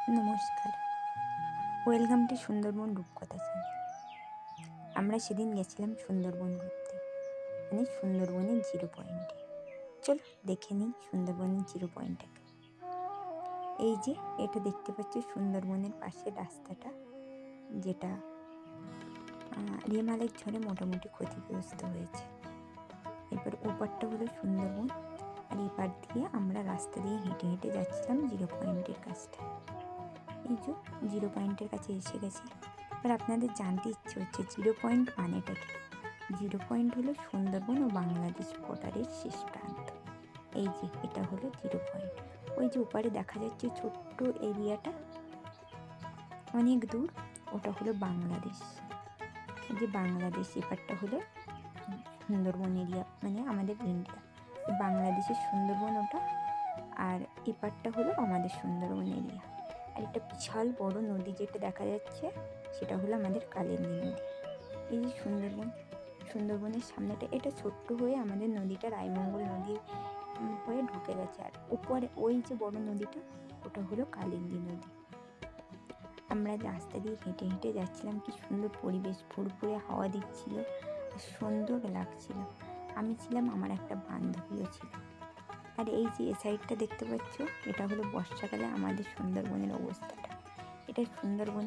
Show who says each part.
Speaker 1: নমস্কার, welcome to Sundarban রূপকথা channel. আমরা সেদিন গেছিলাম সুন্দরবন ঘুরতে, মানে সুন্দরবনের জিরো পয়েন্টে। চলো দেখে নিই সুন্দরবনের জিরো পয়েন্টটাকে। এই যে এটা দেখতে পাচ্ছ সুন্দরবনের পাশের রাস্তাটা, যেটা রেমালের ঝড়ে মোটামুটি ক্ষতিগ্রস্ত হয়েছে। এবার ওপারটা হলো সুন্দরবন, আর এপার দিয়ে আমরা রাস্তা দিয়ে হেঁটে হেঁটে যাচ্ছিলাম জিরো পয়েন্টের কাছটা। এই যে জিরো পয়েন্টের কাছে এসে গেছি। এবার আপনাদের জানতে ইচ্ছে হচ্ছে জিরো পয়েন্ট মানেটা কি। জিরো পয়েন্ট হলো সুন্দরবন ও বাংলাদেশ বর্ডারের শেষ প্রান্ত। এই যে এটা হলো জিরো পয়েন্ট। ওই যে ওপারে দেখা যাচ্ছে ছোট্ট এরিয়াটা, অনেক দূর, ওটা হলো বাংলাদেশ। এই যে বাংলাদেশ, এপারটা হলো সুন্দরবন এরিয়া, মানে আমাদের ইন্ডিয়া। বাংলাদেশের সুন্দরবন ওটা, আর এপারটা হলো আমাদের সুন্দরবন এরিয়া। আর একটা বিশাল বড় নদী যেটা দেখা যাচ্ছে, সেটা হলো আমাদের কালিন্দী নদী। এই যে সুন্দরবনের সামনেটা, এটা ছোট্ট হয়ে আমাদের নদীটা রায়মঙ্গল নদী হয়ে ঢুকে গেছে। আর উপরে ওই যে বড় নদীটা, ওটা হলো কালিন্দী নদী। আমরা রাস্তা দিয়ে হেঁটে হেঁটে যাচ্ছিলাম, কি সুন্দর পরিবেশ, ফুরফুরে হাওয়া দিচ্ছিল, সুন্দর লাগছিল। আমি ছিলাম, আমার একটা বান্ধবীও ছিল। আর এই যে এ সাইডটা দেখতে পাচ্ছ, এটা হলো বর্ষাকালে আমাদের সুন্দরবনের অবস্থাটা। এটা সুন্দরবন